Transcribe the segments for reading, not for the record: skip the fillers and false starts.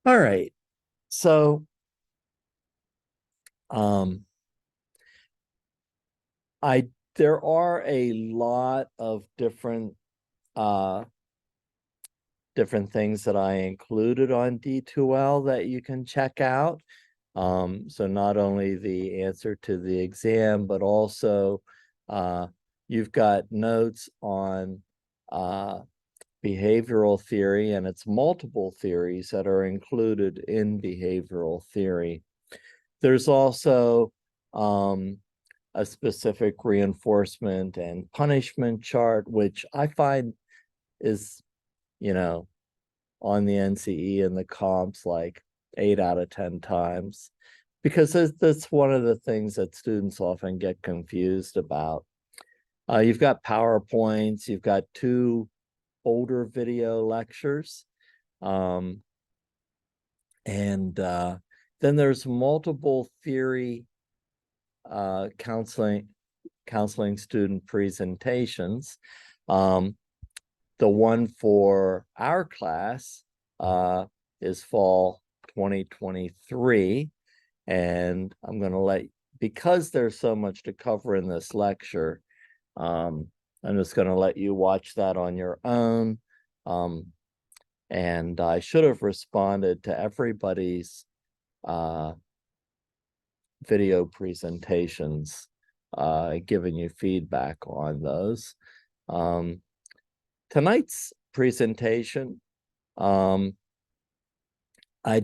All right. So, um, I there are a lot of uh different things that I included on D2L that you can check out. So not only the answer to the exam, but also uh, you've got notes on uh, behavioral theory, and it's multiple theories that are included in behavioral theory. There's also a specific reinforcement and punishment chart, which I find is, you know, on the NCE and the comps like 8 out of 10 times, because that's one of the things that students often get confused about. You've got PowerPoints, you've got two older video lectures, um, and then there's multiple theory counseling student presentations. Um, the one for our class is fall 2023. And I'm going to because there's so much to cover in this lecture, um, I'm just going to let you watch that on your own. Um, and I should have responded to everybody's uh, video presentations, giving you feedback on those. Um, tonight's presentation, um, I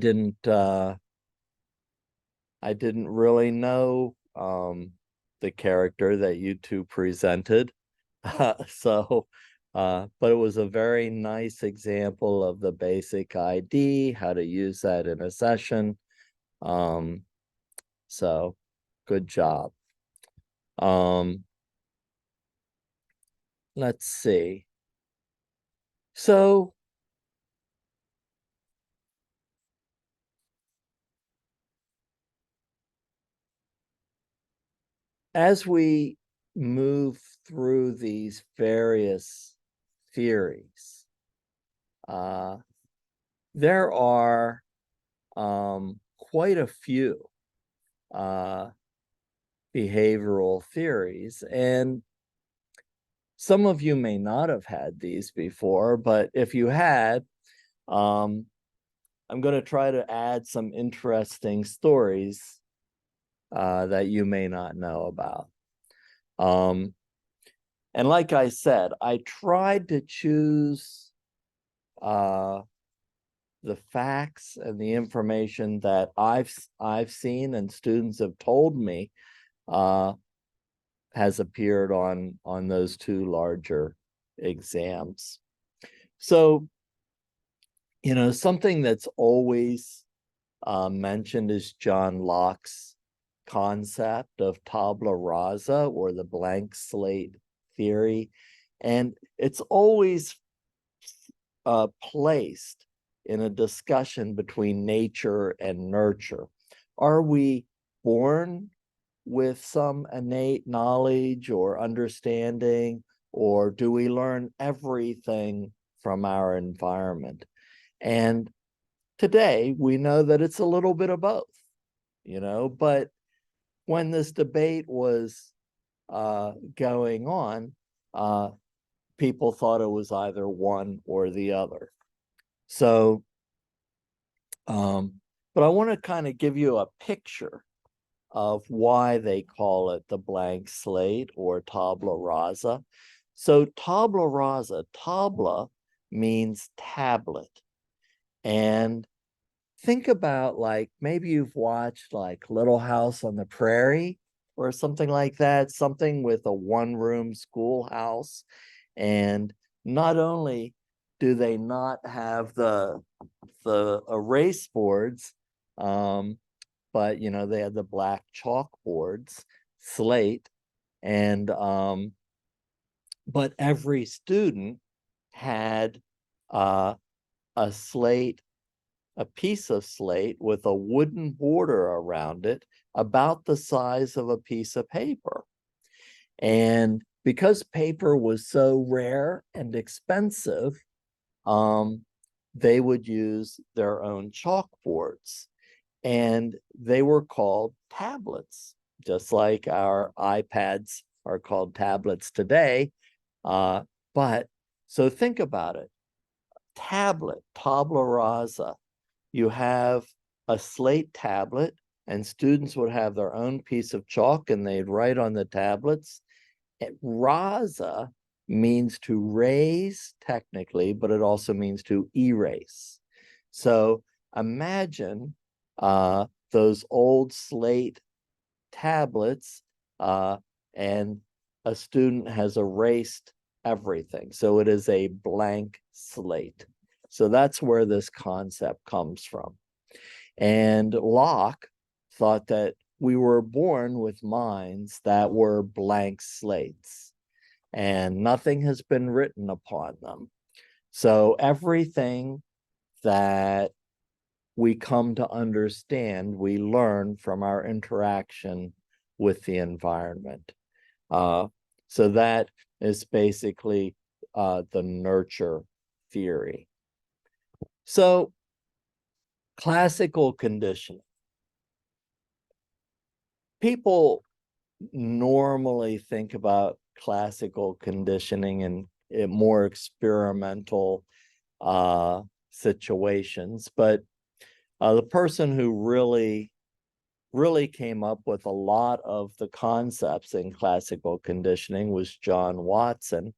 didn't really know the character that you two presented. So, but it was a very nice example of the basic ID, how to use that in a session. Um, so good job. Um, let's see. So as we move through these various theories, uh, there are quite a few uh, behavioral theories. And some of you may not have had these before, but if you had, um, I'm going to try to add some interesting stories that you may not know about. Um, and like I said, I tried to choose uh, the facts and the information that I've seen and students have told me uh, has appeared on those two larger exams. So, something that's always mentioned is John Locke's concept of tabula rasa, or the blank slate theory. And it's always placed in a discussion between nature and nurture. Are we born with some innate knowledge or understanding, or do we learn everything from our environment? And today we know that it's a little bit of both, but when this debate was going on, uh, people thought it was either one or the other. So, but I want to kind of give you a picture of why they call it the blank slate or tabula rasa. So tabula rasa, tabla means tablet. And think about, like, maybe you've watched like Little House on the Prairie or something like that, something with a one-room schoolhouse. And not only do they not have the erase boards, um, but they had the black chalkboards, slate, and but every student had uh, a slate, a piece of slate with a wooden border around it, about the size of a piece of paper. And because paper was so rare and expensive, um, they would use their own chalkboards, and they were called tablets, just like our iPads are called tablets today. But so think about it. Tablet, tabla rasa. You have a slate tablet, and students would have their own piece of chalk and they'd write on the tablets. Rasa means to raise technically, but it also means to erase. So imagine those old slate tablets, and a student has erased everything. So it is a blank slate. So that's where this concept comes from. And Locke thought that we were born with minds that were blank slates, and nothing has been written upon them. So everything that we come to understand, we learn from our interaction with the environment. So that is basically the nurture theory. So classical conditioning. People normally think about classical conditioning in more experimental situations, but the person who really came up with a lot of the concepts in classical conditioning was John Watson.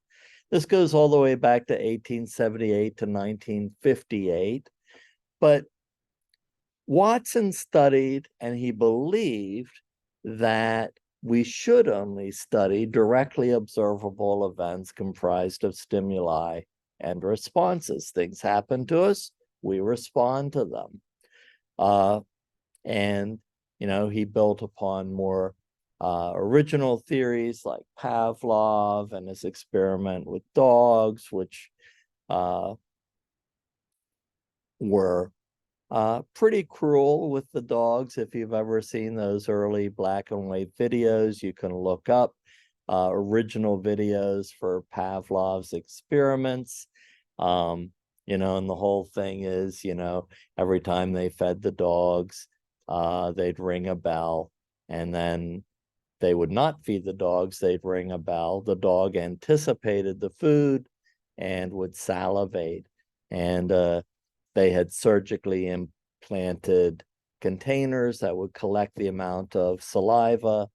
This goes all the way back to 1878 to 1958, but Watson studied and he believed that we should only study directly observable events comprised of stimuli and responses. Things happen to us, we respond to them. And, he built upon more original theories like Pavlov and his experiment with dogs, which were pretty cruel with the dogs. If you've ever seen those early black and white videos, you can look up original videos for Pavlov's experiments. And the whole thing is, every time they fed the dogs, they'd ring a bell, and then they would not feed the dogs, they'd ring a bell. The dog anticipated the food and would salivate. And they had surgically implanted containers that would collect the amount of saliva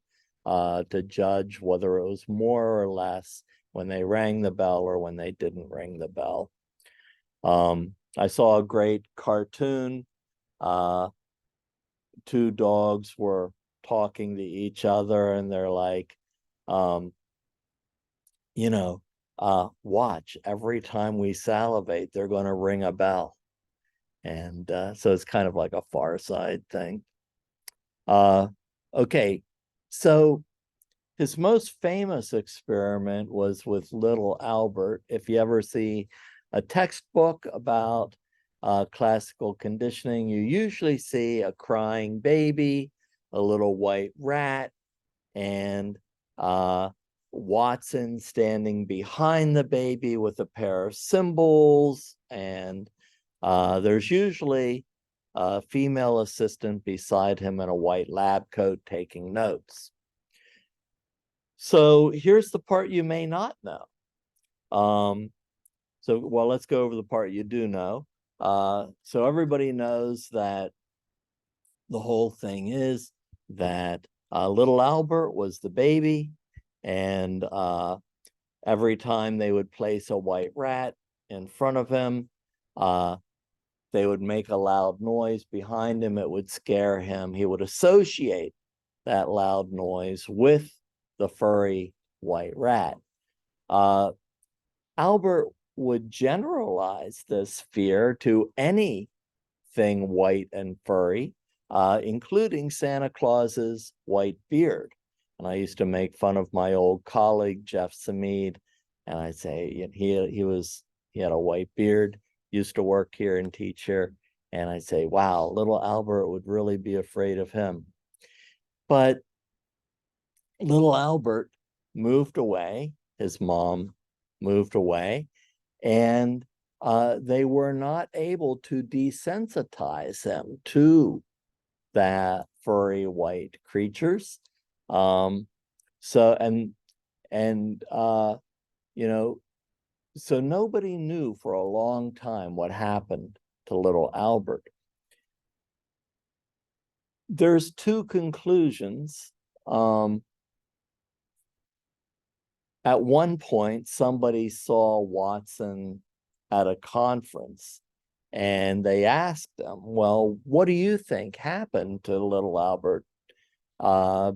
to judge whether it was more or less when they rang the bell or when they didn't ring the bell. I saw a great cartoon. Two dogs were talking to each other, and they're like, watch, every time we salivate, they're going to ring a bell. And so it's kind of like a Far Side thing. Okay, so his most famous experiment was with little Albert. If you ever see a textbook about classical conditioning, you usually see a crying baby, a little white rat, and Watson standing behind the baby with a pair of cymbals, and there's usually a female assistant beside him in a white lab coat taking notes. So here's the part you may not know. Well, let's go over the part you do know. So everybody knows that the whole thing is that little Albert was the baby, and every time they would place a white rat in front of him, they would make a loud noise behind him. It would scare him. He would associate that loud noise with the furry white rat. Albert would generalize this fear to anything white and furry, including Santa Claus's white beard. And I used to make fun of my old colleague, Jeff Samid, and I'd say he had a white beard, used to work here and teach here, and I'd say, wow, little Albert would really be afraid of him. But little Albert moved away, his mom moved away, and they were not able to desensitize him to that furry white creatures. So you know, so nobody knew for a long time what happened to little Albert. There's two conclusions. At one point, somebody saw Watson at a conference and they asked him, well, what do you think happened to little Albert?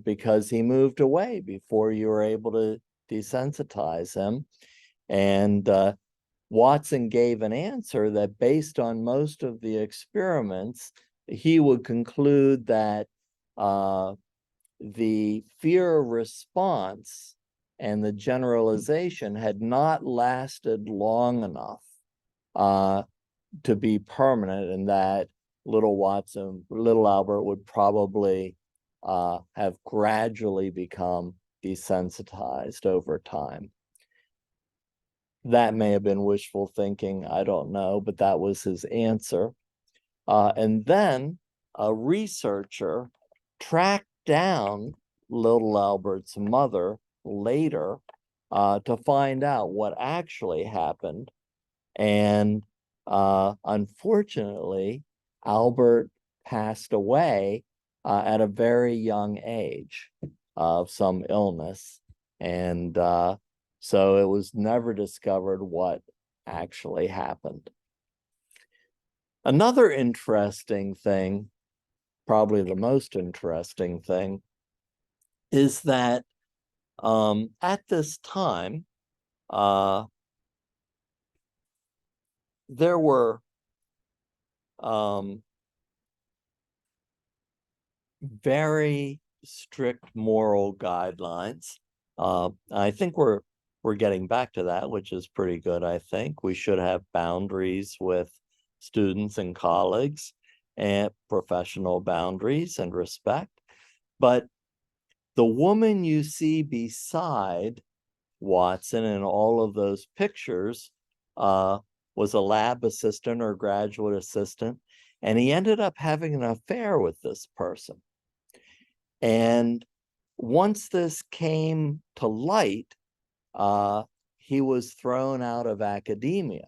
Because he moved away before you were able to desensitize him. And Watson gave an answer that based on most of the experiments, he would conclude that the fear response and the generalization had not lasted long enough to be permanent, and that little Albert would probably have gradually become desensitized over time. That may have been wishful thinking, I don't know, but that was his answer. And then a researcher tracked down little Albert's mother later to find out what actually happened. And unfortunately, Albert passed away at a very young age of some illness. And so it was never discovered what actually happened. Another interesting thing, probably the most interesting thing, is that at this time, there were very strict moral guidelines. I think we're getting back to that, which is pretty good. I think we should have boundaries with students and colleagues, and professional boundaries and respect. But the woman you see beside Watson in all of those pictures was a lab assistant or graduate assistant, and he ended up having an affair with this person. And once this came to light, he was thrown out of academia.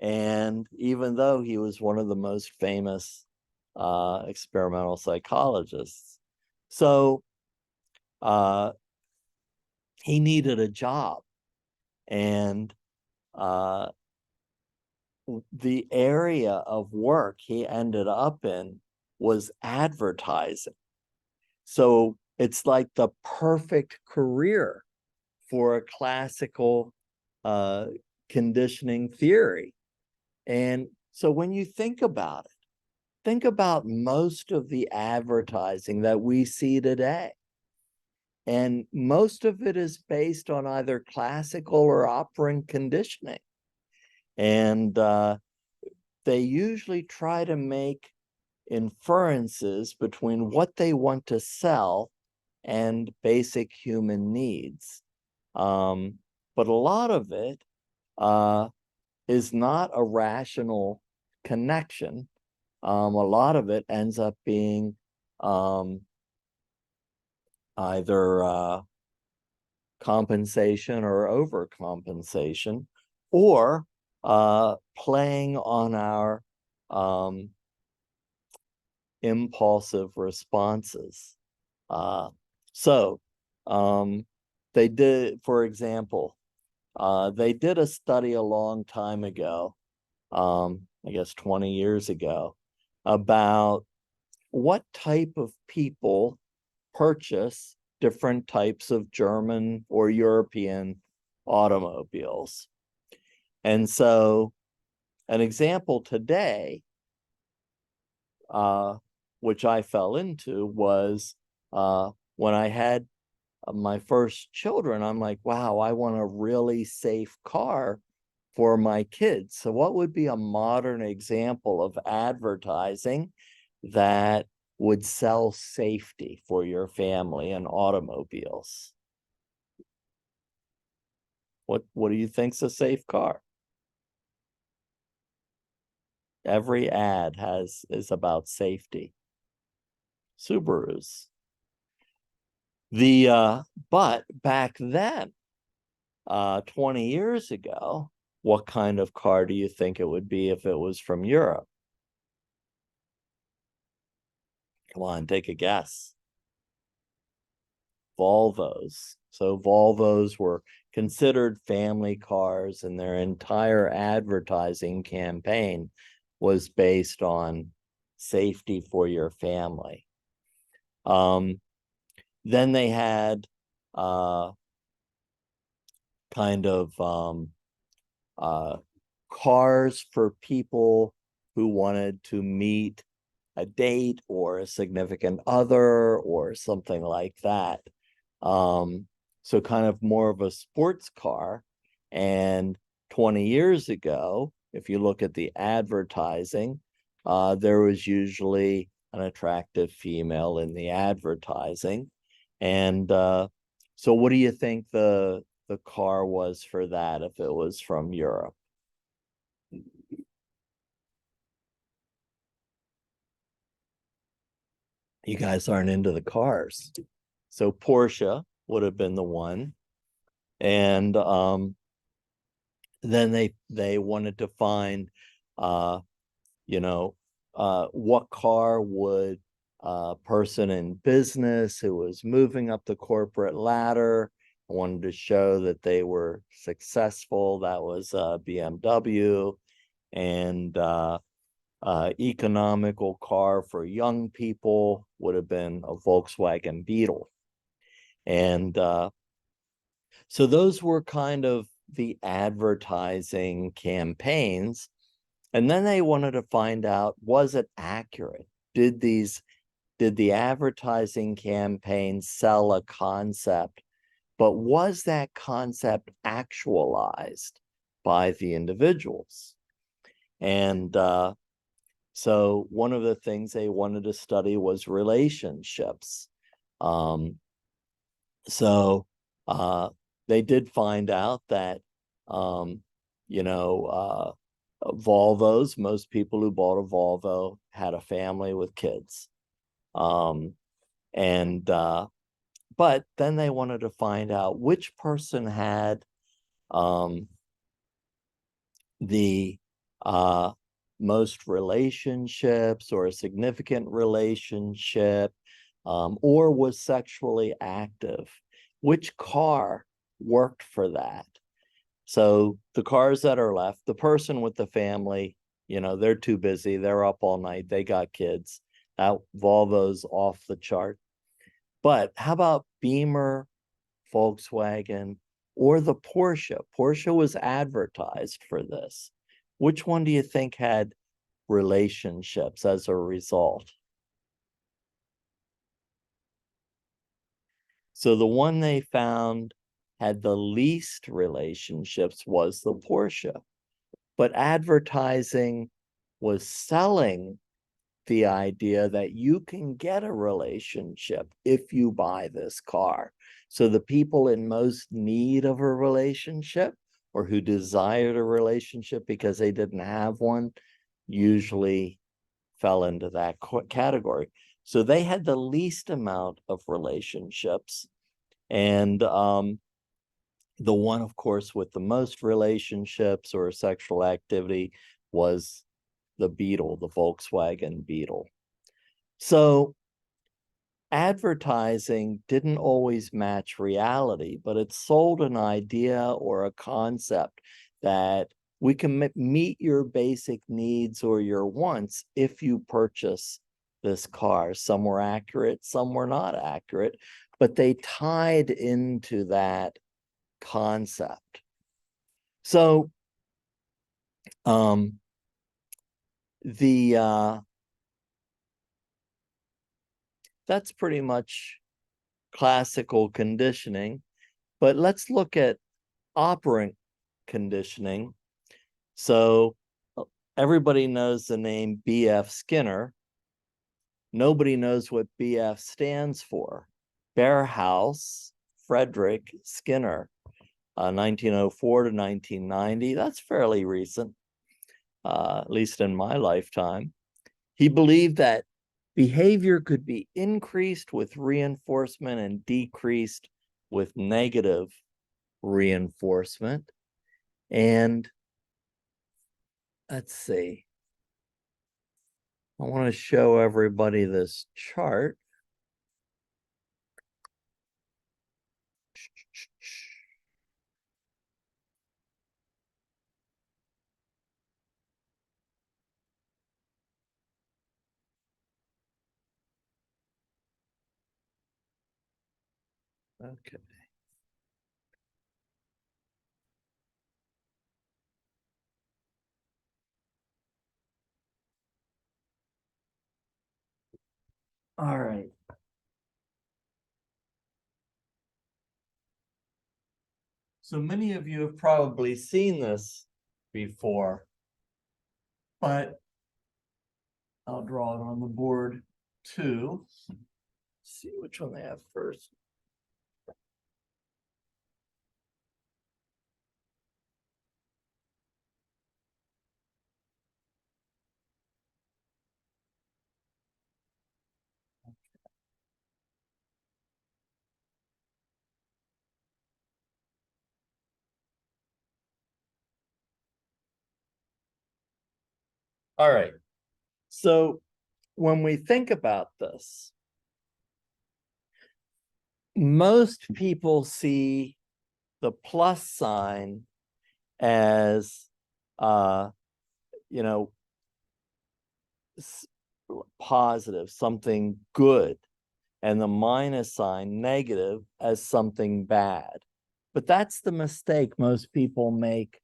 And even though he was one of the most famous experimental psychologists, so he needed a job. And the area of work he ended up in was advertising. So it's like the perfect career for a classical conditioning theory. And so when you think about it, think about most of the advertising that we see today. And most of it is based on either classical or operant conditioning. And they usually try to make inferences between what they want to sell and basic human needs. But a lot of it is not a rational connection. A lot of it ends up being either compensation or overcompensation, or playing on our impulsive responses. So they did, for example, they did a study a long time ago, I guess 20 years ago, about what type of people purchase different types of German or European automobiles. And so an example today, which I fell into, was when I had my first children, I'm like, wow, I want a really safe car for my kids. So what would be a modern example of advertising that would sell safety for your family and automobiles? What do you think's a safe car? Every ad is about safety. Subarus. But back then, 20 years ago, what kind of car do you think it would be if it was from Europe? Come on, take a guess. Volvos. So Volvos were considered family cars, and their entire advertising campaign was based on safety for your family. Then they had kind of cars for people who wanted to meet a date or a significant other or something like that. So kind of more of a sports car. And 20 years ago, if you look at the advertising, there was usually an attractive female in the advertising. And so what do you think the car was for that if it was from Europe? You guys aren't into the cars. So Porsche would have been the one. And then they wanted to find you know what car would a person in business who was moving up the corporate ladder wanted to show that they were successful. That was BMW. And economical car for young people would have been a Volkswagen Beetle. And so those were kind of the advertising campaigns. And then they wanted to find out, was it accurate? Did the advertising campaign sell a concept, but was that concept actualized by the individuals? And so one of the things they wanted to study was relationships. So they did find out that, you know, Volvos, most people who bought a Volvo had a family with kids. And but then they wanted to find out which person had the most relationships or a significant relationship, or was sexually active. Which car worked for that? So the cars that are left, the person with the family, you know, they're too busy. They're up all night. They got kids. That Volvo's off the chart. But how about Beamer, Volkswagen, or the Porsche? Porsche was advertised for this. Which one do you think had relationships as a result? So the one they found had the least relationships was the Porsche. But advertising was selling the idea that you can get a relationship if you buy this car. So the people in most need of a relationship or who desired a relationship because they didn't have one usually fell into that category. So they had the least amount of relationships. And the one, of course, with the most relationships or sexual activity was the Beetle, the Volkswagen Beetle. So advertising didn't always match reality, but it sold an idea or a concept that we can meet your basic needs or your wants if you purchase this car. Some were accurate, some were not accurate, but they tied into that concept. So that's pretty much classical conditioning. But let's look at operant conditioning. So everybody knows the name B.F. Skinner. Nobody knows what B.F. stands for. Bearhouse Frederick Skinner, 1904 to 1990. That's fairly recent. at least in my lifetime. He believed that behavior could be increased with reinforcement and decreased with negative reinforcement. And let's see, I want to show everybody this chart. Okay. All right. So many of you have probably seen this before, but I'll draw it on the board too. Let's see which one they have first. All right. So when we think about this, most people see the plus sign as you know, positive, something good, and the minus sign, negative, as something bad. But that's the mistake most people make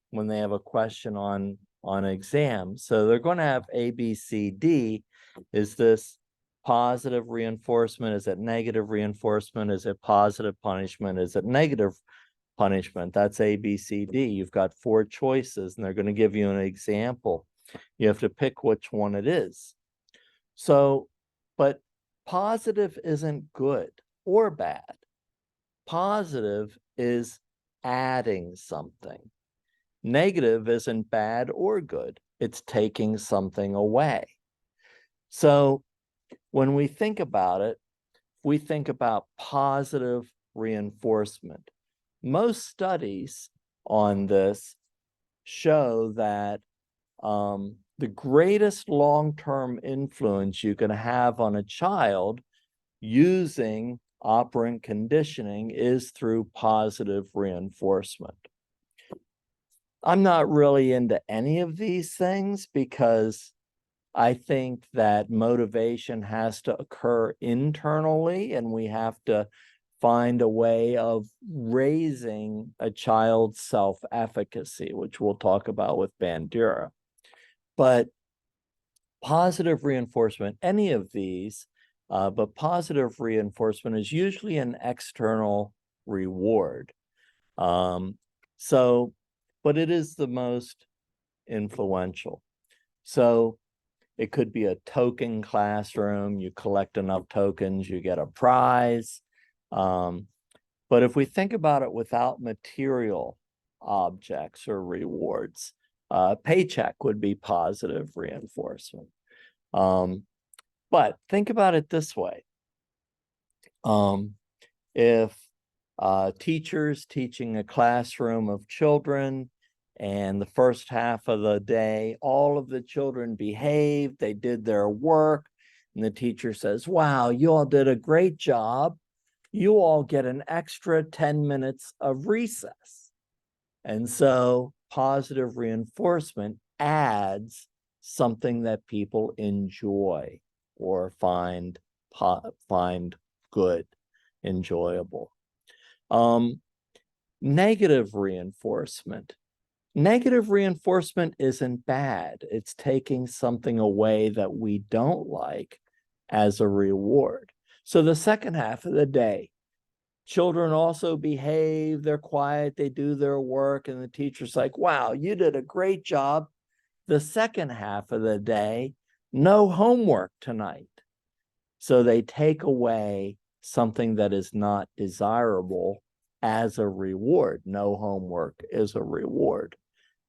when they have a question on exam. So they're going to have A, B, C, D. Is this positive reinforcement? Is it negative reinforcement? Is it positive punishment? Is it negative punishment? That's A, B, C, D. You've got 4 choices, and they're going to give you an example. You have to pick which one it is. So, but positive isn't good or bad. Positive is adding something. Negative isn't bad or good. It's taking something away. So when we think about it, we think about positive reinforcement. Most studies on this show that the greatest long-term influence you can have on a child using operant conditioning is through positive reinforcement. I'm not really into any of these things because I think that motivation has to occur internally, and we have to find a way of raising a child's self-efficacy, which we'll talk about with Bandura. But positive reinforcement, any of these, but positive reinforcement is usually an external reward. But it is the most influential. So it could be a token classroom. You collect enough tokens, you get a prize. But if we think about it without material objects or rewards, paycheck would be positive reinforcement. But think about it this way. If teachers teaching a classroom of children, and the first half of the day, all of the children behaved, they did their work, and the teacher says, wow, you all did a great job. You all get an extra 10 minutes of recess. And so positive reinforcement adds something that people enjoy or find good, enjoyable. Negative reinforcement. Negative reinforcement isn't bad. It's taking something away that we don't like as a reward. So the second half of the day, children also behave, they're quiet, they do their work, and the teacher's like, wow, you did a great job. The second half of the day, no homework tonight. So they take away something that is not desirable as a reward. No homework is a reward.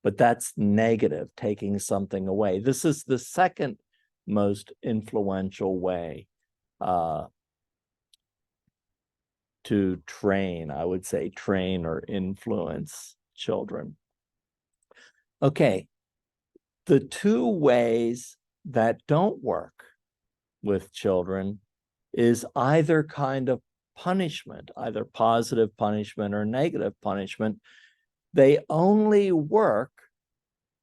but that's negative, taking something away. This is the second most influential way to train, I would say, train or influence children. Okay, the two ways that don't work with children is either kind of punishment, either positive punishment or negative punishment. They only work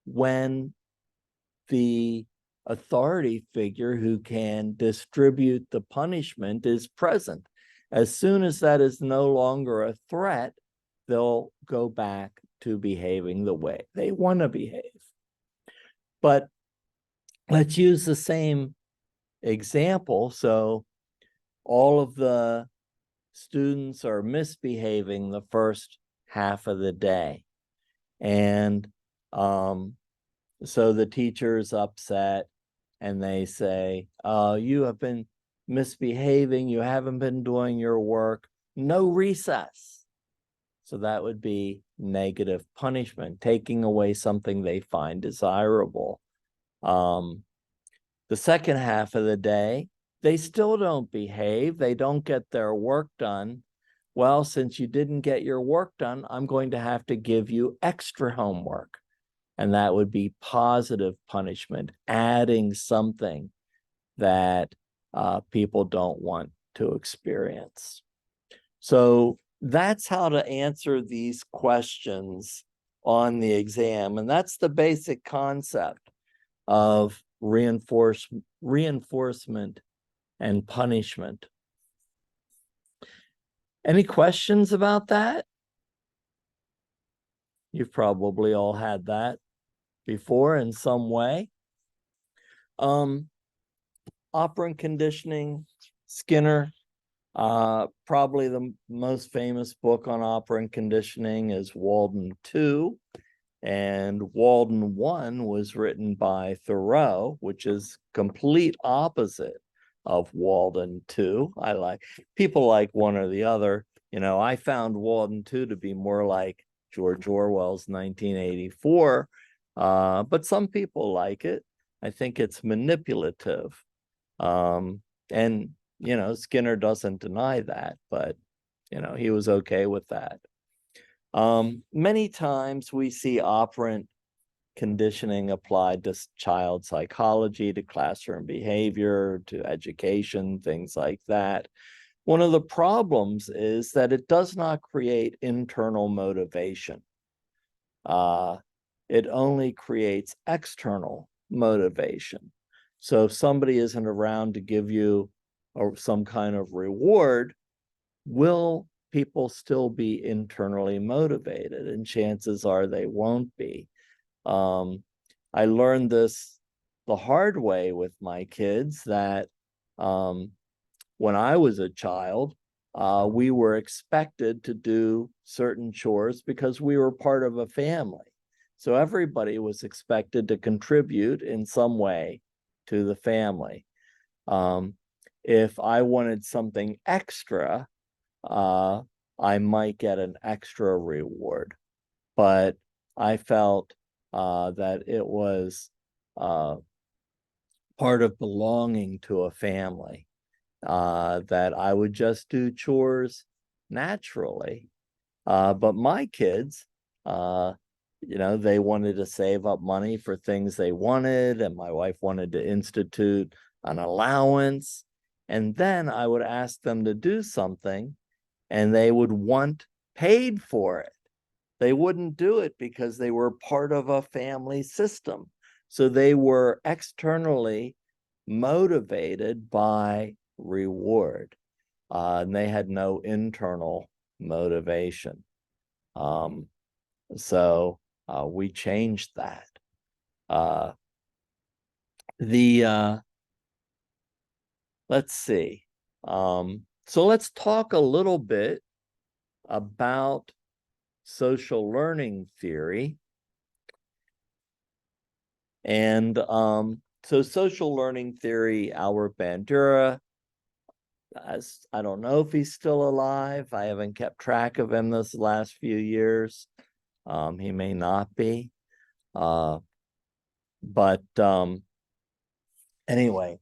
when the authority figure who can distribute the punishment is present. As soon as that is no longer a threat, they'll go back to behaving the way they want to behave. But let's use the same example. So all of the students are misbehaving the first half of the day. And so the teacher's upset and they say, you have been misbehaving, you haven't been doing your work, no recess. So that would be negative punishment, taking away something they find desirable. The second half of the day, they still don't behave, they don't get their work done. Well, since you didn't get your work done, I'm going to have to give you extra homework. And that would be positive punishment, adding something that people don't want to experience. So that's how to answer these questions on the exam. And that's the basic concept of reinforcement and punishment. Any questions about that? You've probably all had that before in some way. Operant conditioning, Skinner, probably the most famous book on operant conditioning is Walden 2, and Walden 1 was written by Thoreau, which is complete opposite of Walden 2. People like one or the other. You know, I found Walden 2 to be more like George Orwell's 1984, but some people like it. I think it's manipulative. And, you know, Skinner doesn't deny that, but, you know, he was okay with that. Many times we see operant conditioning applied to child psychology, to classroom behavior, to education, things like that. One of the problems is that it does not create internal motivation. It only creates external motivation. So if somebody isn't around to give you some kind of reward, will people still be internally motivated? And chances are they won't be. I learned this the hard way with my kids, that when I was a child, we were expected to do certain chores because we were part of a family. So everybody was expected to contribute in some way to the family. If I wanted something extra, I might get an extra reward. But I felt that it was part of belonging to a family, that I would just do chores naturally. But my kids, you know, they wanted to save up money for things they wanted, and my wife wanted to institute an allowance. And then I would ask them to do something, and they would want paid for it. They wouldn't do it because they were part of a family system. So they were externally motivated by reward, and they had no internal motivation. So we changed that. Let's see. So let's talk a little bit about social learning theory. And so social learning theory, Albert Bandura, I don't know if he's still alive. I haven't kept track of him this last few years. He may not be. But anyway,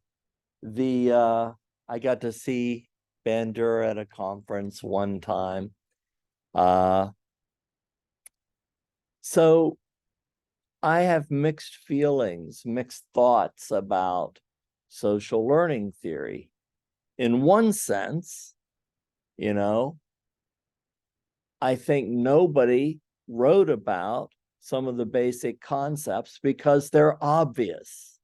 I got to see Bandura at a conference one time. So I have mixed feelings, mixed thoughts about social learning theory. In one sense, I think nobody wrote about some of the basic concepts because they're obvious.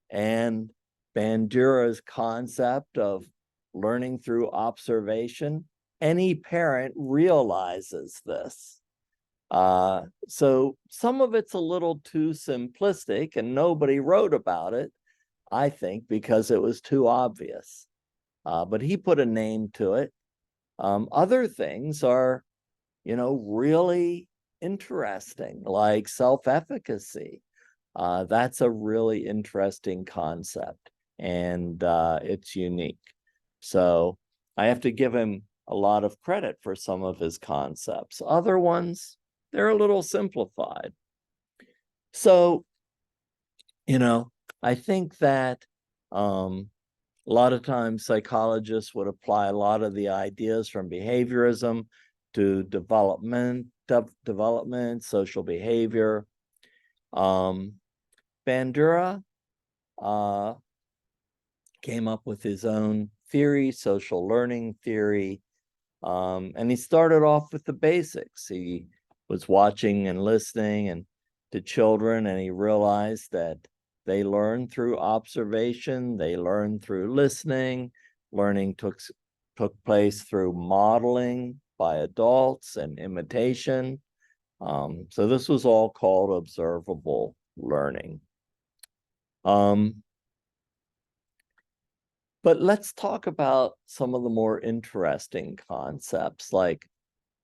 And Bandura's concept of learning through observation, any parent realizes this. So some of it's a little too simplistic and nobody wrote about it, I think, because it was too obvious. But he put a name to it. Other things are, really interesting, like self-efficacy. That's a really interesting concept, and it's unique. So I have to give him a lot of credit for some of his concepts. Other ones, they're a little simplified. So, I think that a lot of times psychologists would apply a lot of the ideas from behaviorism to development, social behavior. Bandura came up with his own theory, social learning theory, and he started off with the basics. He was watching and listening and to children, and he realized that they learn through observation, they learn through listening, learning took place through modeling by adults and imitation. So this was all called observable learning. But let's talk about some of the more interesting concepts like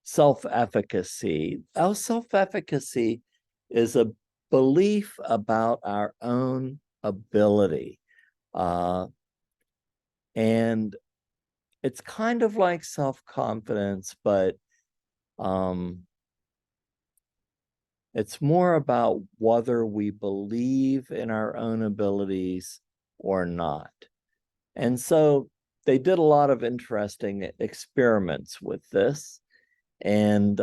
self-efficacy. Our self-efficacy is a belief about our own ability. And it's kind of like self-confidence, but it's more about whether we believe in our own abilities or not. And so they did a lot of interesting experiments with this. And,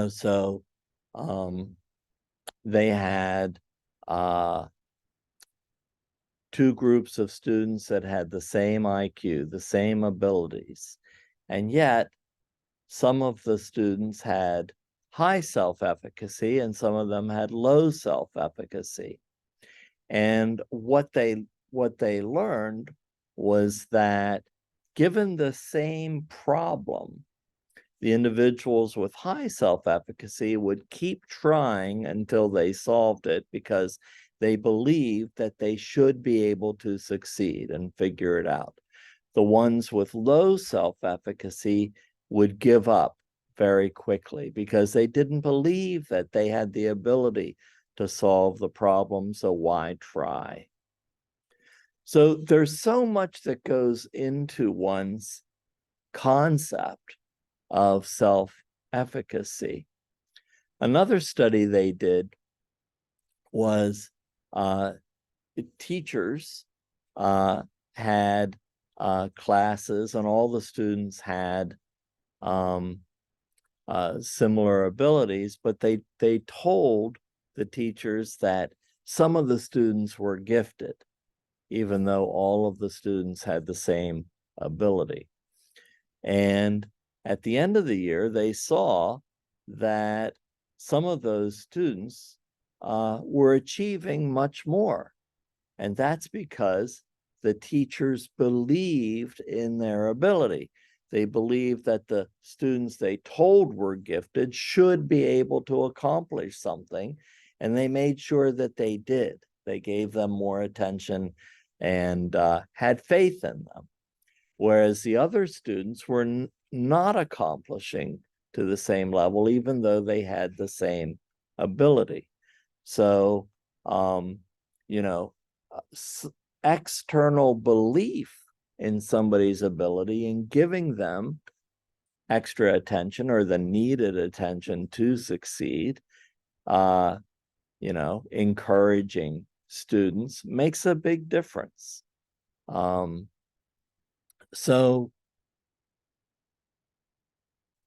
so they had two groups of students that had the same IQ, the same abilities. And yet, some of the students had high self-efficacy and some of them had low self-efficacy. And what they learned was that given the same problem, the individuals with high self-efficacy would keep trying until they solved it because they believed that they should be able to succeed and figure it out. The ones with low self-efficacy would give up very quickly because they didn't believe that they had the ability to solve the problem, so why try? So there's so much that goes into one's concept of self-efficacy. Another study they did was teachers had classes and all the students had similar abilities, but they told the teachers that some of the students were gifted, even though all of the students had the same ability. And at the end of the year, they saw that some of those students were achieving much more. And that's because the teachers believed in their ability. They believed that the students they told were gifted should be able to accomplish something, and they made sure that they did. They gave them more attention and had faith in them. Whereas the other students were not accomplishing to the same level, even though they had the same ability. So, external belief in somebody's ability and giving them extra attention or the needed attention to succeed encouraging students makes a big difference. So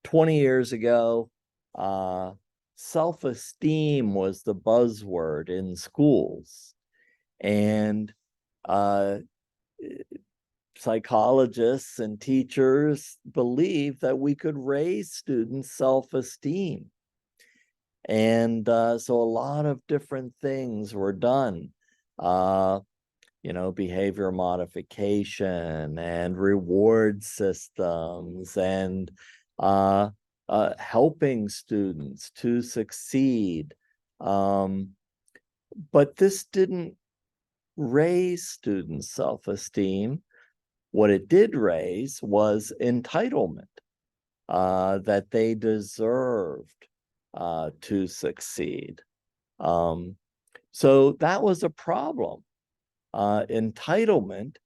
20 years ago, self-esteem was the buzzword in schools. And psychologists and teachers believed that we could raise students' self-esteem. And so a lot of different things were done. Behavior modification and reward systems and helping students to succeed. But this didn't raise students' self-esteem. What it did raise was entitlement, that they deserved to succeed. So that was a problem. Entitlement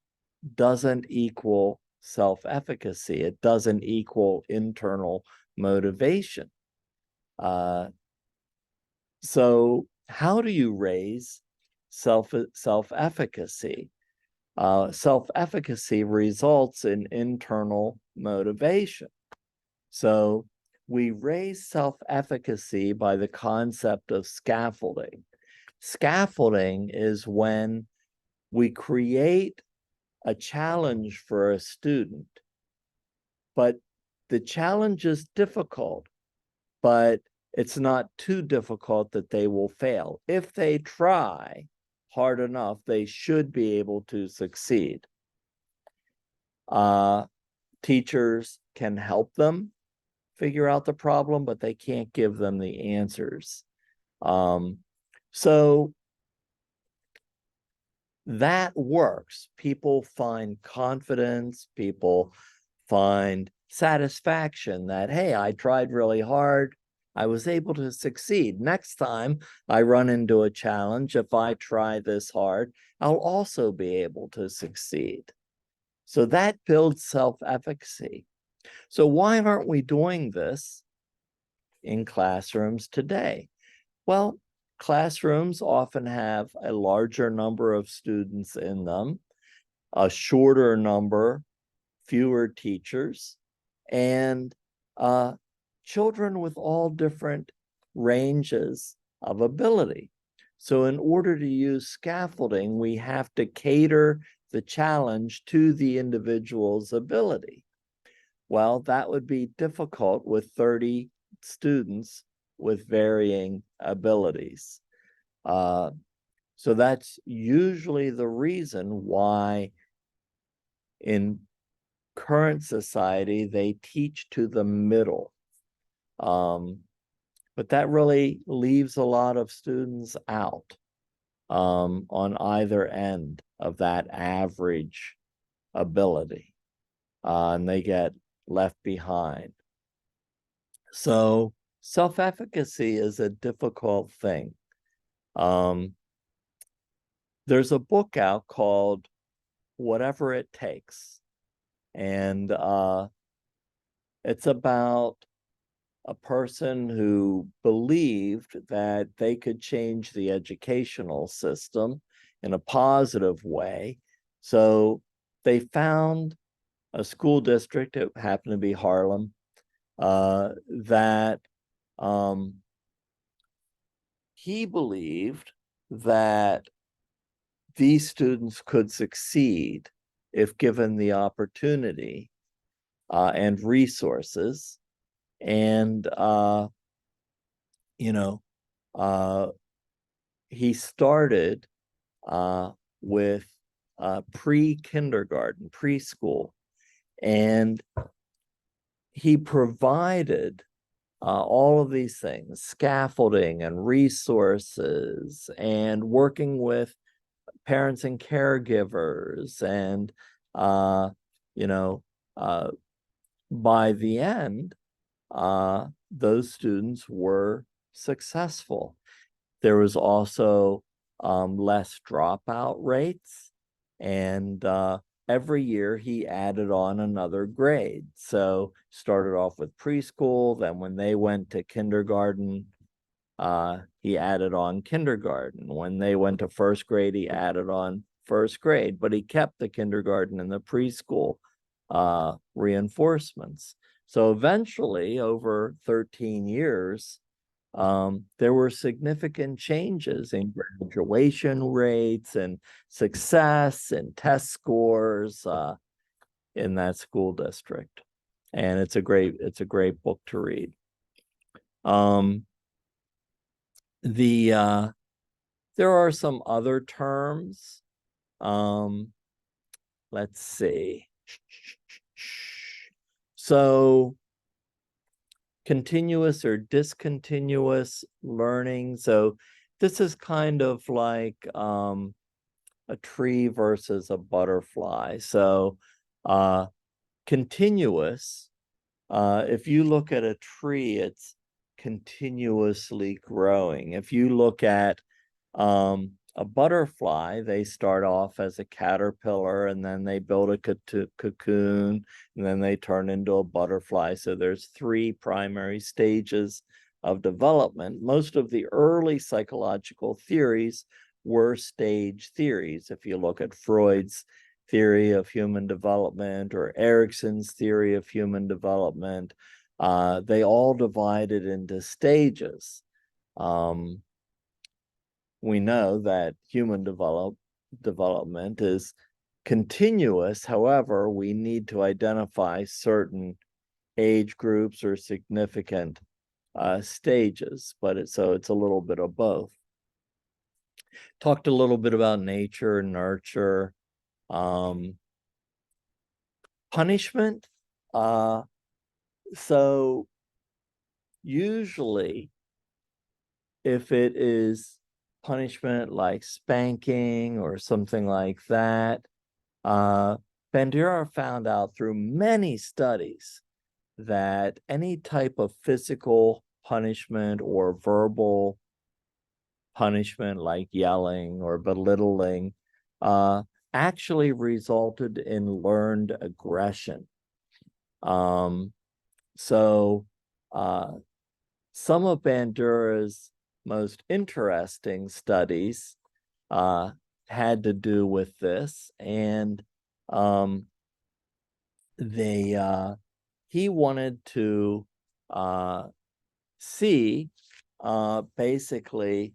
doesn't equal self-efficacy. It doesn't equal internal motivation. So how do you raise self-efficacy? Self-efficacy results in internal motivation. So we raise self-efficacy by the concept of scaffolding. Scaffolding is when we create a challenge for a student, but the challenge is difficult, but it's not too difficult that they will fail. If they try hard enough, they should be able to succeed. Teachers can help them figure out the problem, but they can't give them the answers. So that works. People find confidence, people find satisfaction that, hey, I tried really hard. I was able to succeed. Next time I run into a challenge, if I try this hard, I'll also be able to succeed. So that builds self-efficacy. So why aren't we doing this in classrooms today? Well, classrooms often have a larger number of students in them, a shorter number, fewer teachers, and children with all different ranges of ability. So in order to use scaffolding, we have to cater the challenge to the individual's ability. Well, that would be difficult with 30 students with varying abilities. So that's usually the reason why in current society they teach to the middle. But that really leaves a lot of students out on either end of that average ability, and they get left behind. So self-efficacy is a difficult thing. There's a book out called Whatever It Takes, and it's about a person who believed that they could change the educational system in a positive way. So they found a school district, it happened to be Harlem, that he believed that these students could succeed if given the opportunity and resources. And, he started with pre-kindergarten, preschool, and he provided all of these things, scaffolding and resources and working with parents and caregivers. And, by the end, those students were successful. There was also less dropout rates, and every year he added on another grade. So started off with preschool, then when they went to kindergarten, he added on kindergarten. When they went to first grade, he added on first grade, but he kept the kindergarten and the preschool reinforcements. So eventually, over 13 years, there were significant changes in graduation rates and success and test scores in that school district. And it's a great book to read. There are some other terms. Let's see. So continuous or discontinuous learning. So this is kind of like a tree versus a butterfly. So continuous, if you look at a tree, it's continuously growing. If you look at a butterfly, they start off as a caterpillar and then they build a cocoon and then they turn into a butterfly. So there's 3 primary stages of development. Most of the early psychological theories were stage theories. If you look at Freud's theory of human development or Erikson's theory of human development, they all divided into stages. We know that human development is continuous. However, we need to identify certain age groups or significant stages, but so it's a little bit of both. Talked a little bit about nature, nurture, punishment. So usually if it is punishment like spanking or something like that, Bandura found out through many studies that any type of physical punishment or verbal punishment like yelling or belittling actually resulted in learned aggression. So some of Bandura's most interesting studies had to do with this, and he wanted to see basically,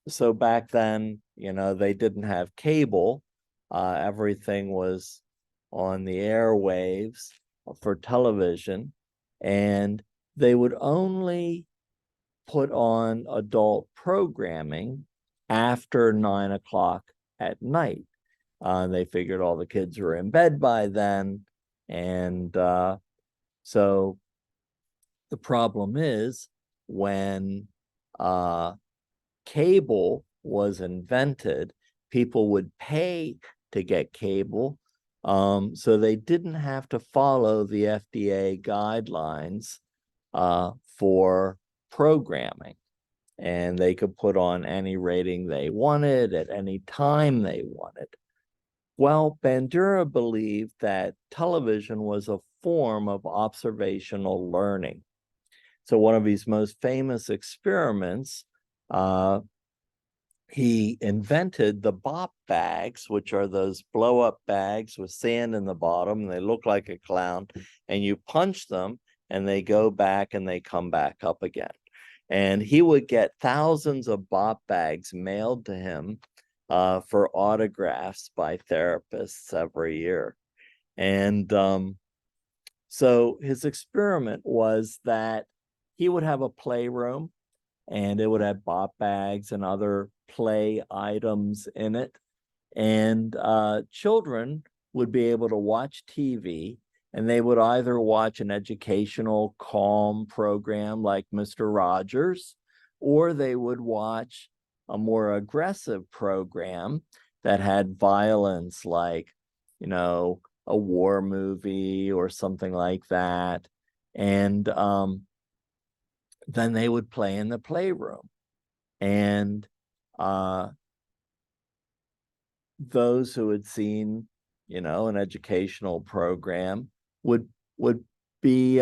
so back then, they didn't have cable. Everything was on the airwaves for television, and they would only put on adult programming after 9 o'clock at night. They figured all the kids were in bed by then. And so the problem is when cable was invented, people would pay to get cable. So they didn't have to follow the FDA guidelines for programming, and they could put on any rating they wanted at any time they wanted. Well, Bandura believed that television was a form of observational learning. So one of his most famous experiments, he invented the bop bags, which are those blow-up bags with sand in the bottom, and they look like a clown, and you punch them and they go back and they come back up again. And he would get thousands of bop bags mailed to him for autographs by therapists every year. And so his experiment was that he would have a playroom, and it would have bop bags and other play items in it. And children would be able to watch TV, and they would either watch an educational, calm program like Mr. Rogers, or they would watch a more aggressive program that had violence, like, a war movie or something like that. And then they would play in the playroom. And those who had seen, an educational program would be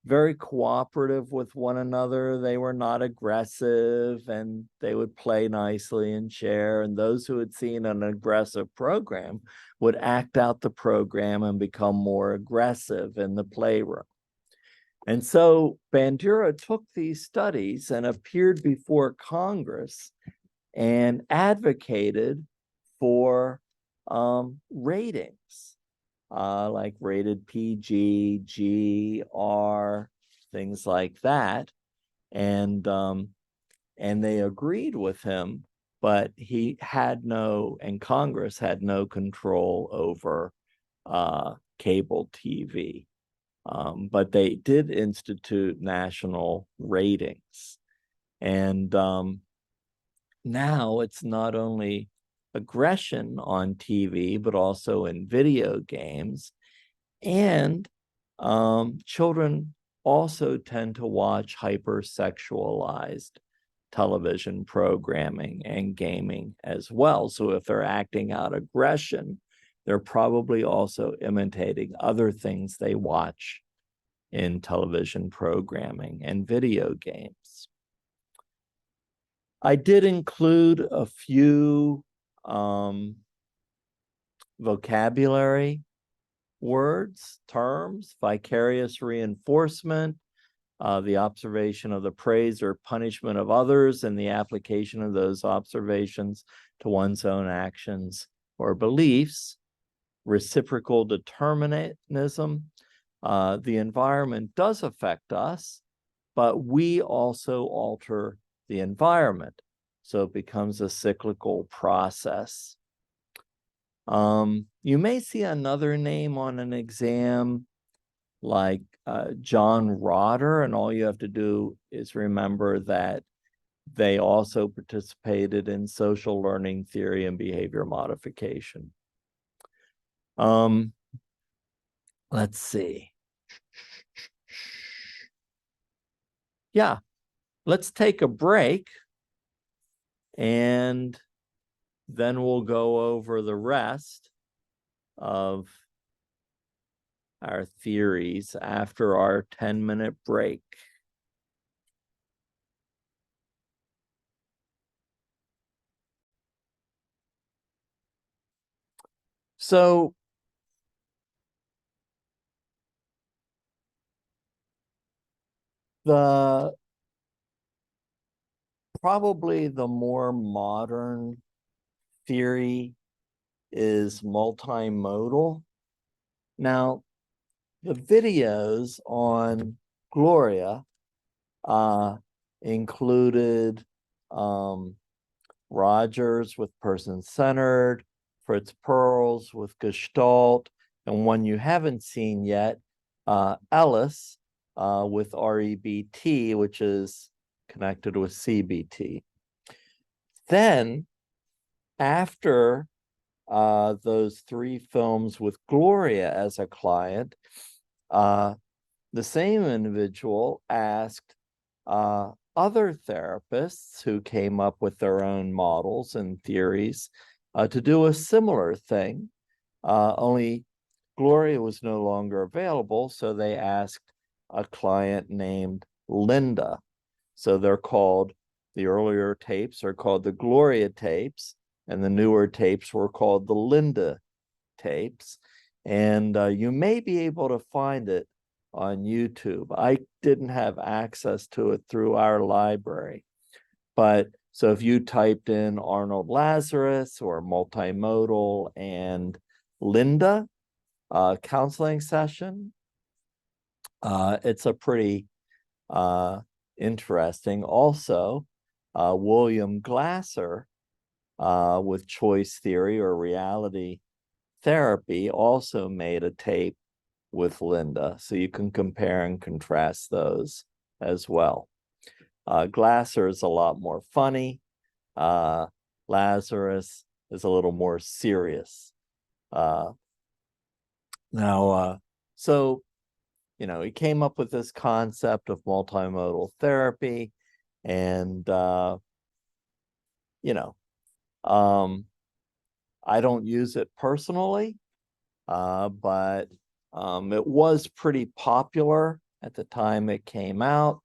very cooperative with one another. They were not aggressive, and they would play nicely and share. And those who had seen an aggressive program would act out the program and become more aggressive in the playroom. And so Bandura took these studies and appeared before Congress and advocated for ratings, like rated PG, G, R, things like that. And they agreed with him, but he had no, and Congress had no control over cable TV. But they did institute national ratings. And now it's not only aggression on TV, but also in video games. And children also tend to watch hypersexualized television programming and gaming as well. So if they're acting out aggression, they're probably also imitating other things they watch in television programming and video games. I did include a few vocabulary words, terms: vicarious reinforcement, the observation of the praise or punishment of others, and the application of those observations to one's own actions or beliefs; reciprocal determinism. The environment does affect us, but we also alter the environment. So it becomes a cyclical process. You may see another name on an exam like John Rotter, and all you have to do is remember that they also participated in social learning theory and behavior modification. Let's see. Yeah, let's take a break, and then we'll go over the rest of our theories after our 10-minute break. So probably the more modern theory is multimodal. Now, the videos on Gloria included Rogers with person-centered, Fritz Perls with Gestalt, and one you haven't seen yet, Ellis with REBT, which is connected with CBT. Then, after those 3 films with Gloria as a client, the same individual asked other therapists who came up with their own models and theories to do a similar thing, only Gloria was no longer available, so they asked a client named Linda. So they're called, the earlier tapes are called the Gloria tapes, and the newer tapes were called the Linda tapes. And you may be able to find it on YouTube. I didn't have access to it through our library. But so if you typed in Arnold Lazarus or multimodal and Linda counseling session, it's a pretty interesting. Also, William Glasser with choice theory or reality therapy also made a tape with Linda, so you can compare and contrast those as well. Glasser is a lot more funny. Lazarus is a little more serious. So, you know, he came up with this concept of multimodal therapy, and, you know, I don't use it personally, but it was pretty popular at the time it came out.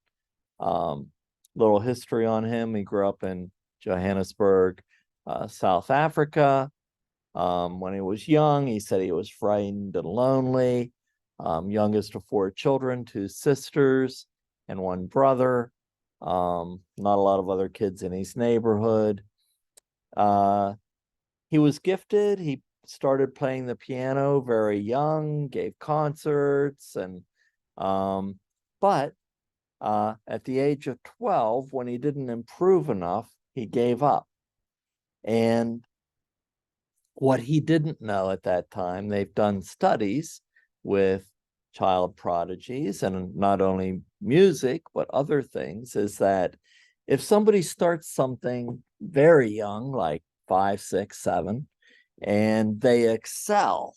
Little history on him. He grew up in Johannesburg, South Africa. When he was young, he said he was frightened and lonely. Youngest of 4 children, 2 sisters and 1 brother. Not a lot of other kids in his neighborhood. He was gifted. He started playing the piano very young, gave concerts, and but at the age of 12, when he didn't improve enough, he gave up. And what he didn't know at that time, they've done studies with child prodigies, and not only music, but other things, is that if somebody starts something very young, like 5, 6, 7, and they excel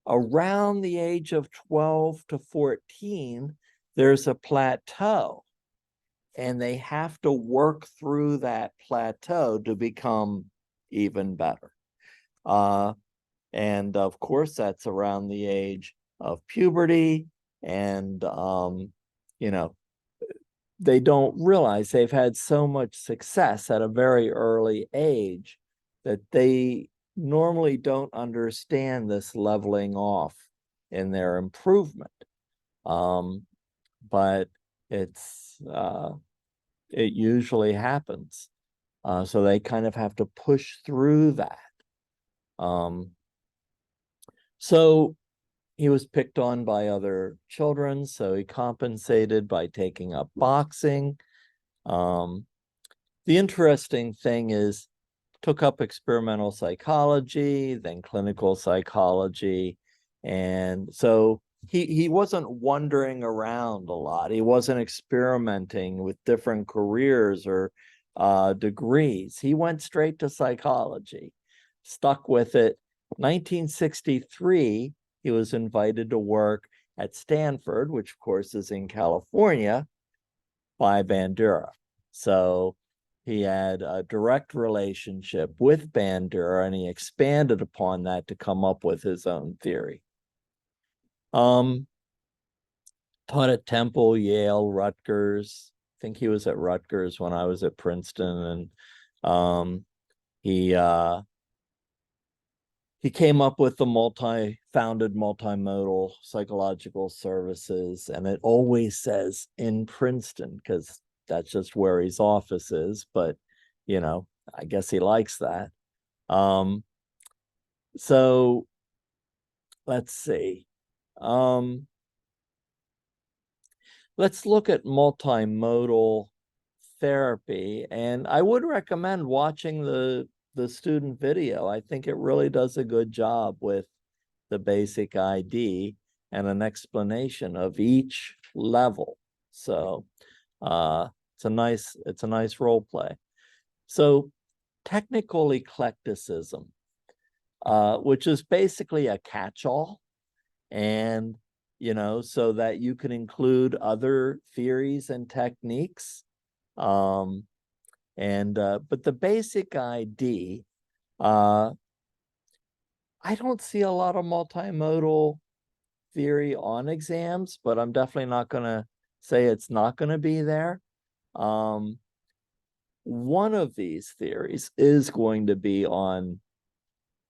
around the age of 12 to 14, there's a plateau, and they have to work through that plateau to become even better. And of course, that's around the age of puberty. And, you know, they don't realize they've had so much success at a very early age that they normally don't understand this leveling off in their improvement. But it usually happens. So they kind of have to push through that. So he was picked on by other children, so he compensated by taking up boxing. The interesting thing is, took up experimental psychology, then clinical psychology. And so he wasn't wandering around a lot. He wasn't experimenting with different careers or degrees. He went straight to psychology, stuck with it. 1963, he was invited to work at Stanford, which of course is in California, by Bandura. So he had a direct relationship with Bandura, and he expanded upon that to come up with his own theory. Taught at Temple, Yale, Rutgers. I think he was at Rutgers when I was at Princeton, and he came up with the founded multimodal psychological services, and it always says in Princeton because that's just where his office is, but you know, I guess he likes that. So let's see. Let's look at multimodal therapy, and I would recommend watching the student video. I think it really does a good job with the basic ID and an explanation of each level. So it's a nice role play. So technical eclecticism, which is basically a catch-all, and you know, so that you can include other theories and techniques. But the basic ID, I don't see a lot of multimodal theory on exams, but I'm definitely not going to say it's not going to be there. One of these theories is going to be on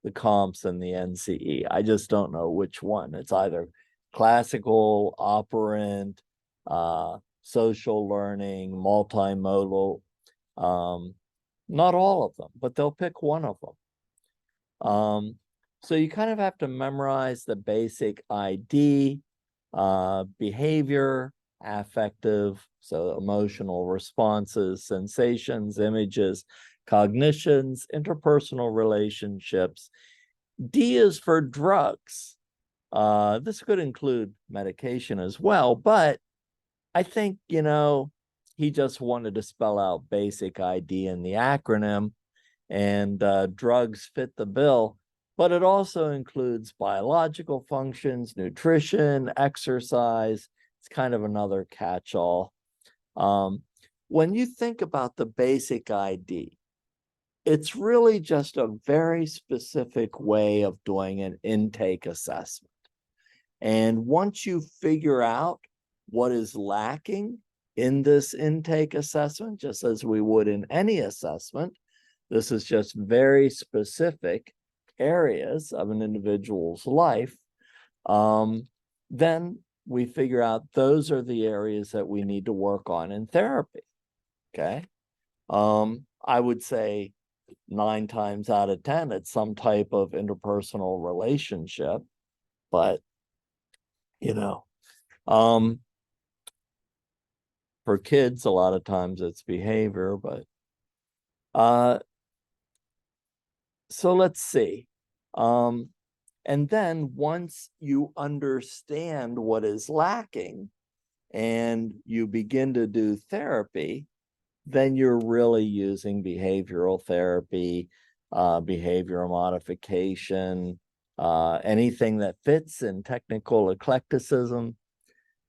the comps and the NCE. I just don't know which one. It's either classical, operant, social learning, multimodal. Not all of them, but they'll pick one of them. So you kind of have to memorize the basic ID, behavior, affective, so emotional responses, sensations, images, cognitions, interpersonal relationships. D is for drugs. This could include medication as well, but I think, you know, he just wanted to spell out basic ID in the acronym, and drugs fit the bill, but it also includes biological functions, nutrition, exercise. It's kind of another catch-all. When you think about the basic ID, it's really just a very specific way of doing an intake assessment. And once you figure out what is lacking in this intake assessment, just as we would in any assessment. This is just very specific areas of an individual's life. Then we figure out those are the areas that we need to work on in therapy. Okay. I would say 9 times out of 10, it's some type of interpersonal relationship, but for kids, a lot of times it's behavior, but so let's see. And then once you understand what is lacking and you begin to do therapy, then you're really using behavioral therapy, behavioral modification, anything that fits in technical eclecticism.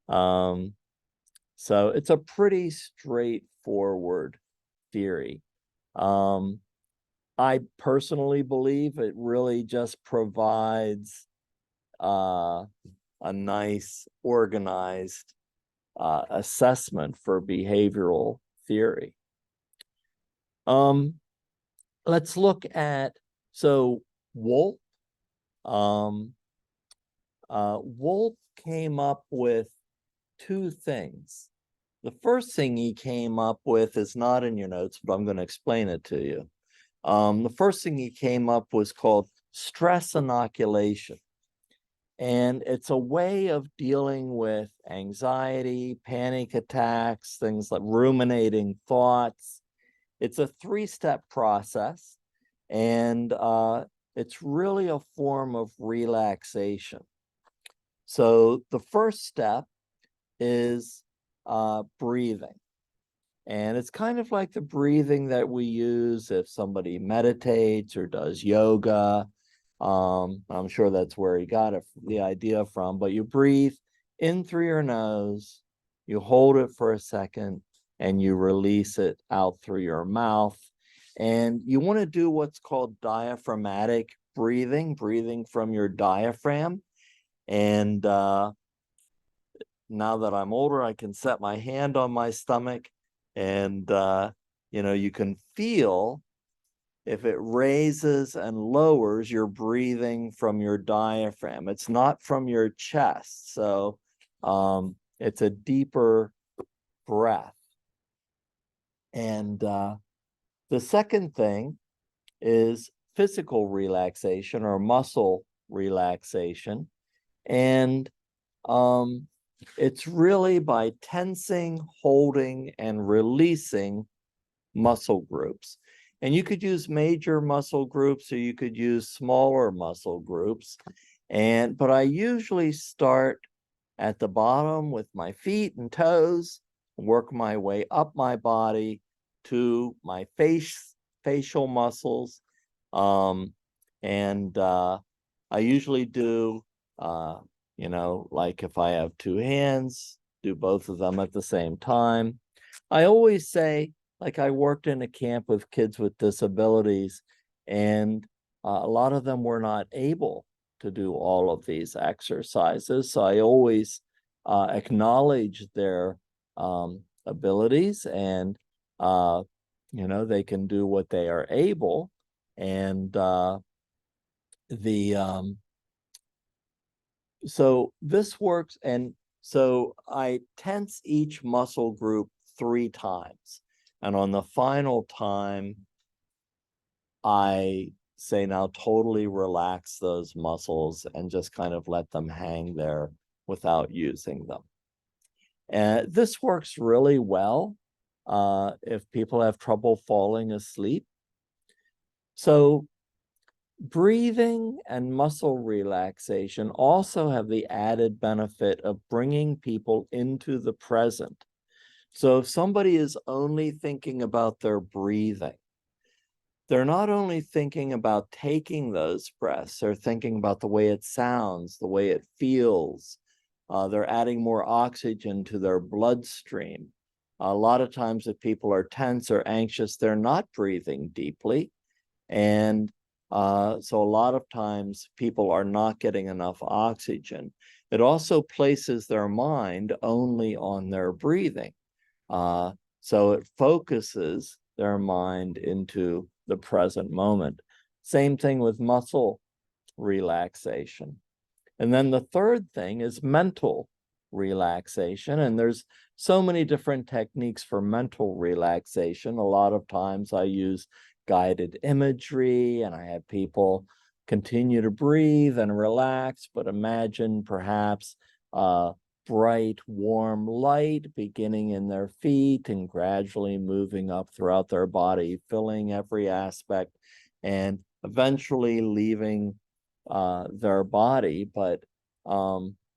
So it's a pretty straightforward theory. I personally believe it really just provides a nice organized assessment for behavioral theory. Let's look at, so Wolf. Wolf came up with 2 things. The first thing he came up with is not in your notes, but I'm going to explain it to you. The first thing he came up was called stress inoculation. And it's a way of dealing with anxiety, panic attacks, things like ruminating thoughts. It's a 3-step process, and it's really a form of relaxation. So the first step is breathing. And it's kind of like the breathing that we use if somebody meditates or does yoga. I'm sure that's where he got the idea from, but you breathe in through your nose, you hold it for a second, and you release it out through your mouth. And you want to do what's called diaphragmatic breathing, breathing from your diaphragm. And now that I'm older, I can set my hand on my stomach, and you can feel if it raises and lowers, you're breathing from your diaphragm. It's not from your chest. So it's a deeper breath. And the second thing is physical relaxation or muscle relaxation. And it's really by tensing, holding, and releasing muscle groups. And you could use major muscle groups or you could use smaller muscle groups. But I usually start at the bottom with my feet and toes, work my way up my body to my facial muscles. I usually do, like if I have 2 hands, do both of them at the same time. I always say, like I worked in a camp with kids with disabilities, and a lot of them were not able to do all of these exercises. So I always acknowledge their abilities, and they can do what they are able. And so this works. And so I tense each muscle group 3 times. And on the final time, I say, now totally relax those muscles and just kind of let them hang there without using them. And this works really well if people have trouble falling asleep. So breathing and muscle relaxation also have the added benefit of bringing people into the present. So if somebody is only thinking about their breathing, they're not only thinking about taking those breaths, they're thinking about the way it sounds, the way it feels. They're adding more oxygen to their bloodstream. A lot of times if people are tense or anxious, they're not breathing deeply. And so a lot of times people are not getting enough oxygen. It also places their mind only on their breathing. So it focuses their mind into the present moment. Same thing with muscle relaxation. And then the third thing is mental relaxation. And there's so many different techniques for mental relaxation. A lot of times I use guided imagery and I have people continue to breathe and relax, but imagine perhaps bright, warm light beginning in their feet and gradually moving up throughout their body, filling every aspect and eventually leaving their body. But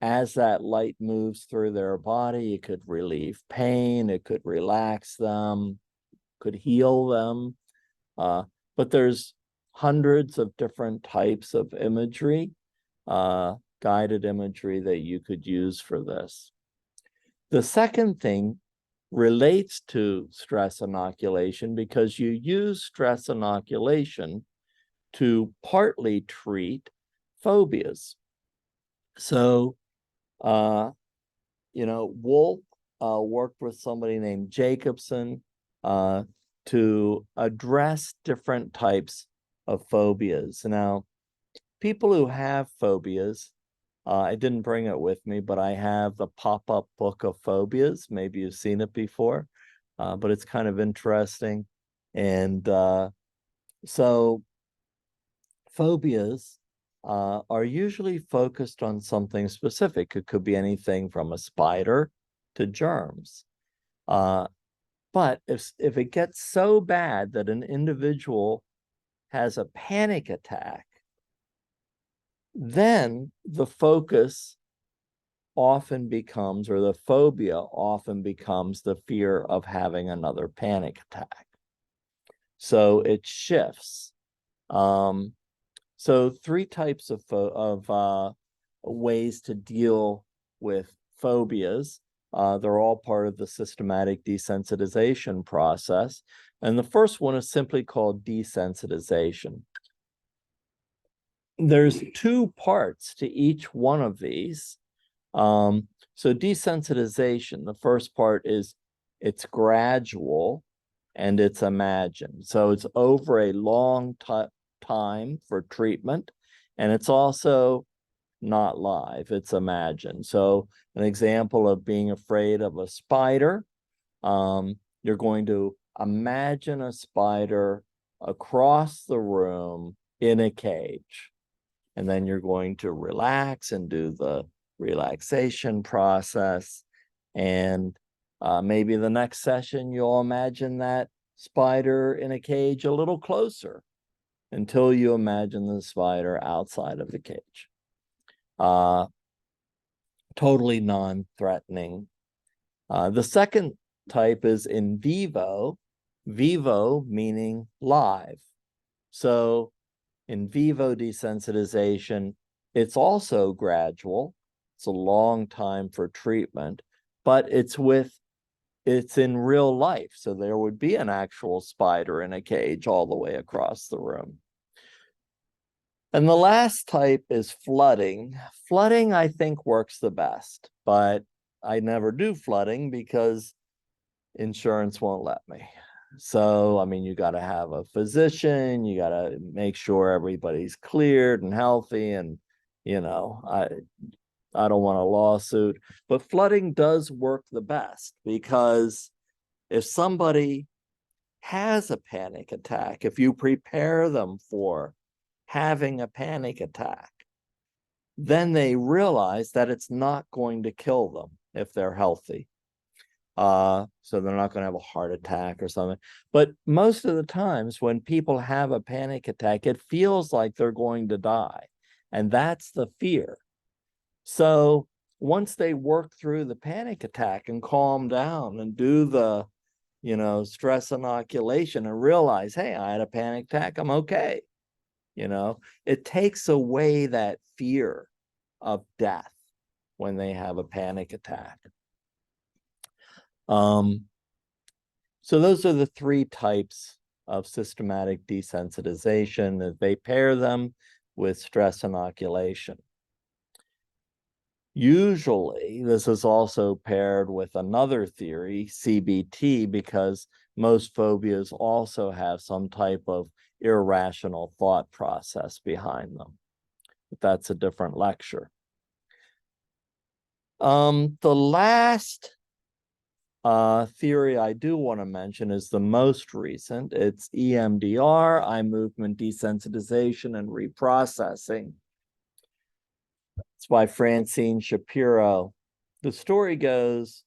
as that light moves through their body, it could relieve pain, it could relax them, could heal them. But there's hundreds of different types of imagery, guided imagery that you could use for this. The second thing relates to stress inoculation because you use stress inoculation to partly treat phobias. So, Wolf worked with somebody named Jacobson to address different types of phobias. Now, people who have phobias, I didn't bring it with me, but I have the pop-up book of phobias. Maybe you've seen it before, but it's kind of interesting. And so phobias are usually focused on something specific. It could be anything from a spider to germs. But if it gets so bad that an individual has a panic attack, then the focus often becomes, or the phobia often becomes, the fear of having another panic attack. So it shifts. So three types of ways to deal with phobias. They're all part of the systematic desensitization process. And the first one is simply called desensitization. There's two parts to each one of these. So desensitization, the first part is it's gradual and it's imagined. So it's over a long time for treatment, and it's also not live, it's imagined. So an example of being afraid of a spider, you're going to imagine a spider across the room in a cage, and then you're going to relax and do the relaxation process. And maybe the next session, you'll imagine that spider in a cage a little closer until you imagine the spider outside of the cage. Totally non-threatening. The second type is in vivo, vivo meaning live. So in vivo desensitization, it's also gradual. It's a long time for treatment, but it's in real life. So there would be an actual spider in a cage all the way across the room. And the last type is flooding. Flooding, I think, works the best, but I never do flooding because insurance won't let me. So, I mean, you got to have a physician, you got to make sure everybody's cleared and healthy. And, I don't want a lawsuit, but flooding does work the best because if somebody has a panic attack, if you prepare them for having a panic attack, then they realize that it's not going to kill them if they're healthy. So they're not going to have a heart attack or something. But most of the times when people have a panic attack, it feels like they're going to die. And that's the fear. So once they work through the panic attack and calm down and do the, stress inoculation and realize, hey, I had a panic attack, I'm okay. It takes away that fear of death when they have a panic attack. So those are the three types of systematic desensitization, that they pair them with stress inoculation. Usually, this is also paired with another theory, CBT, because most phobias also have some type of irrational thought process behind them. But that's a different lecture. The last theory I do want to mention is the most recent. It's EMDR, eye movement desensitization and reprocessing. It's by Francine Shapiro. The story goes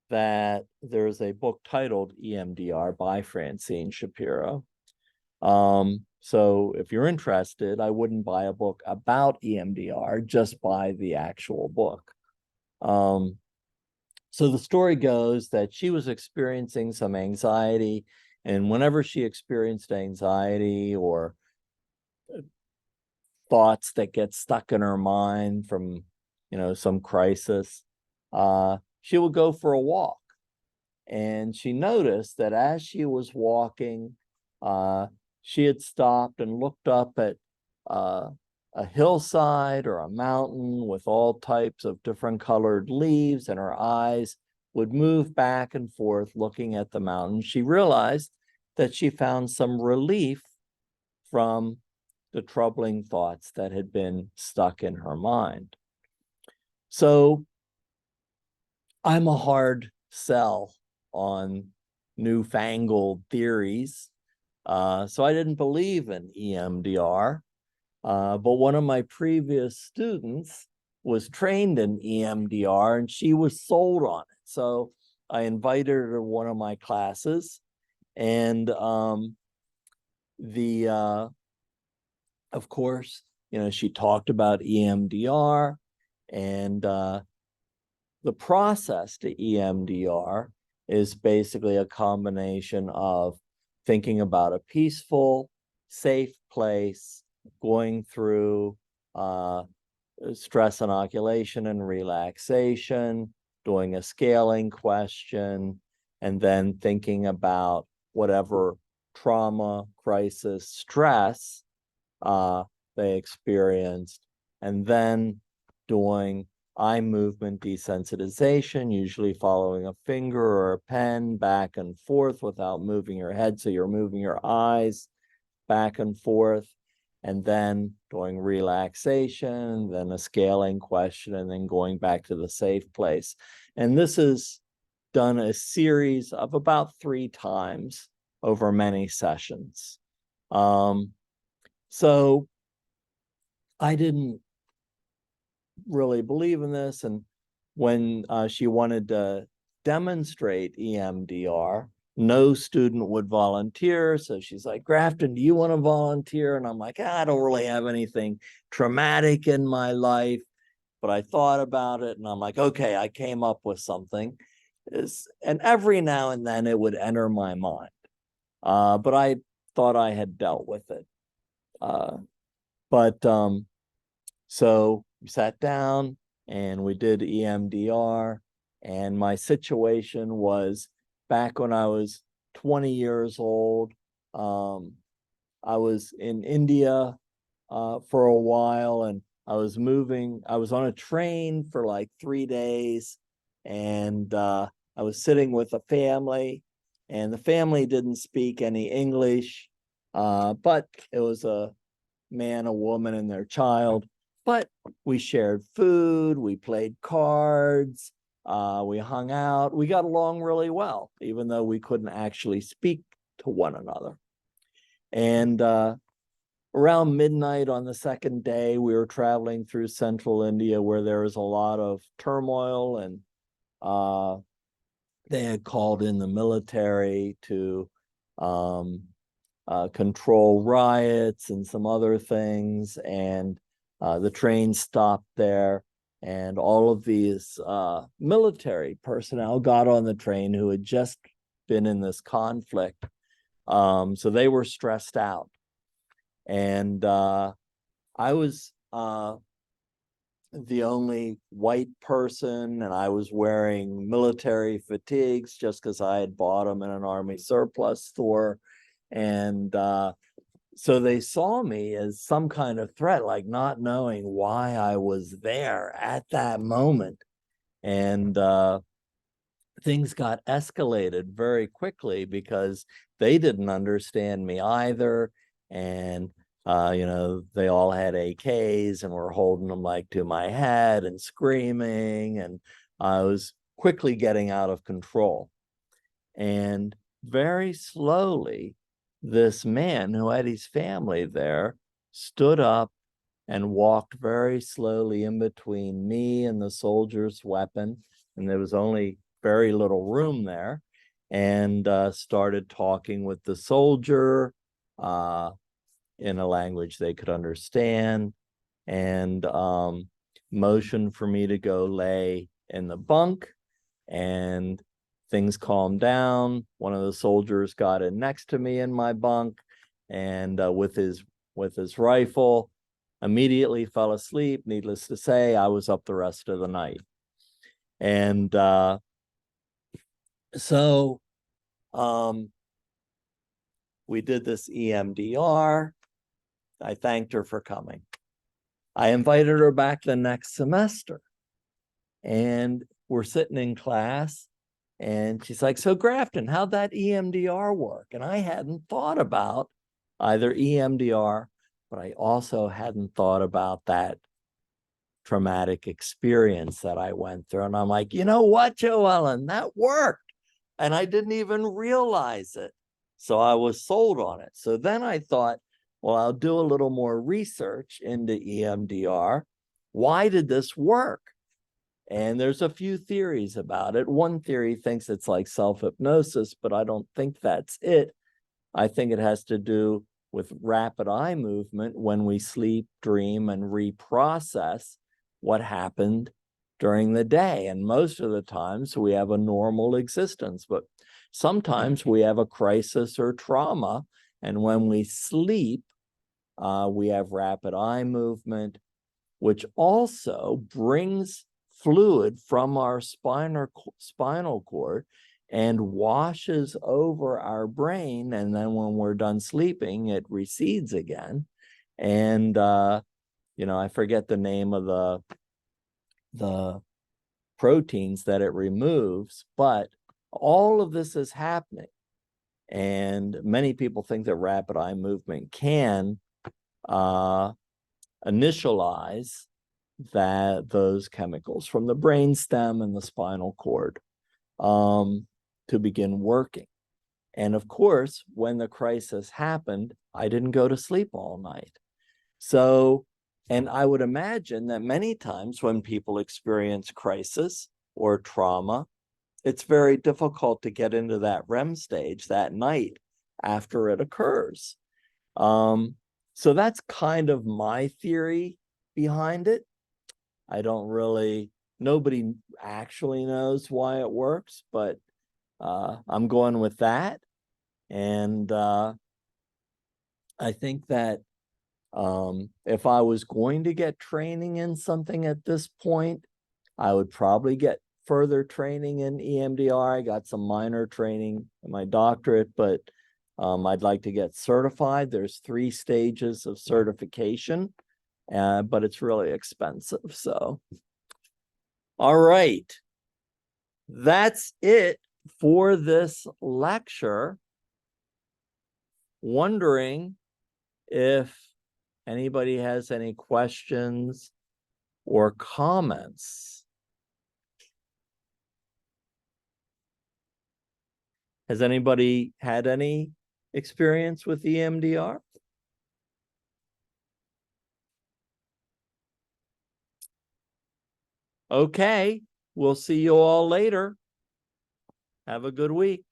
that there's a book titled EMDR by Francine Shapiro. So if you're interested, I wouldn't buy a book about EMDR, just buy the actual book. So the story goes that she was experiencing some anxiety, and whenever she experienced anxiety or thoughts that get stuck in her mind from, some crisis, she would go for a walk. And she noticed that as she was walking, she had stopped and looked up at a hillside or a mountain with all types of different colored leaves, and her eyes would move back and forth looking at the mountain. She realized that she found some relief from the troubling thoughts that had been stuck in her mind. So I'm a hard sell on newfangled theories. So I didn't believe in EMDR. But one of my previous students was trained in EMDR and she was sold on it. So I invited her to one of my classes, and of course, she talked about EMDR, and the process to EMDR is basically a combination of thinking about a peaceful, safe place, going through stress inoculation and relaxation, doing a scaling question, and then thinking about whatever trauma, crisis, stress they experienced, and then doing eye movement desensitization, usually following a finger or a pen back and forth without moving your head. So you're moving your eyes back and forth, and then doing relaxation, then a scaling question, and then going back to the safe place. And this is done a series of about 3 times over many sessions. So I didn't really believe in this. And when she wanted to demonstrate EMDR, no student would volunteer. So she's like, Grafton, do you want to volunteer? And I'm like, I don't really have anything traumatic in my life, but I thought about it and I'm like, okay, I came up with something. And every now and then it would enter my mind. But I thought I had dealt with it. So we sat down and we did EMDR, and my situation was back when I was 20 years old. I was in India for a while, and I was on a train for like 3 days, and I was sitting with a family, and the family didn't speak any English, but it was a man, a woman, and their child. But we shared food, we played cards, we hung out, we got along really well, even though we couldn't actually speak to one another. And around midnight on the second day, we were traveling through central India where there was a lot of turmoil, and they had called in the military to control riots and some other things. And the train stopped there, and all of these military personnel got on the train who had just been in this conflict. So they were stressed out. And I was the only white person, and I was wearing military fatigues just because I had bought them in an army surplus store. And So they saw me as some kind of threat, like not knowing why I was there at that moment. And things got escalated very quickly because they didn't understand me either. And, they all had AKs and were holding them like to my head and screaming. And I was quickly getting out of control. And very slowly, this man who had his family there stood up and walked very slowly in between me and the soldier's weapon. And there was only very little room there, and started talking with the soldier in a language they could understand, and motioned for me to go lay in the bunk. And things calmed down. One of the soldiers got in next to me in my bunk, and with his rifle, immediately fell asleep. Needless to say, I was up the rest of the night. And so we did this EMDR. I thanked her for coming. I invited her back the next semester, and we're sitting in class, and she's like, "So Grafton, how'd that EMDR work?" And I hadn't thought about either EMDR, but I also hadn't thought about that traumatic experience that I went through. And I'm like, you know what, Joellen, that worked. And I didn't even realize it. So I was sold on it. So then I thought, well, I'll do a little more research into EMDR. Why did this work? And there's a few theories about it. One theory thinks it's like self-hypnosis, but I don't think that's it. I think it has to do with rapid eye movement when we sleep, dream, and reprocess what happened during the day. And most of the times we have a normal existence, but sometimes we have a crisis or trauma. And when we sleep, we have rapid eye movement, which also brings fluid from our spinal cord and washes over our brain. And then when we're done sleeping, it recedes again. And, I forget the name of the proteins that it removes, but all of this is happening. And many people think that rapid eye movement can initialize those chemicals from the brainstem and the spinal cord to begin working. And of course, when the crisis happened, I didn't go to sleep all night. So, and I would imagine that many times when people experience crisis or trauma, it's very difficult to get into that REM stage that night after it occurs. So that's kind of my theory behind it. Nobody actually knows why it works, but I'm going with that. And I think that if I was going to get training in something at this point, I would probably get further training in EMDR. I got some minor training in my doctorate, but I'd like to get certified. There's 3 stages of certification, but it's really expensive. So, all right. That's it for this lecture. Wondering if anybody has any questions or comments. Has anybody had any experience with EMDR? Okay, we'll see you all later. Have a good week.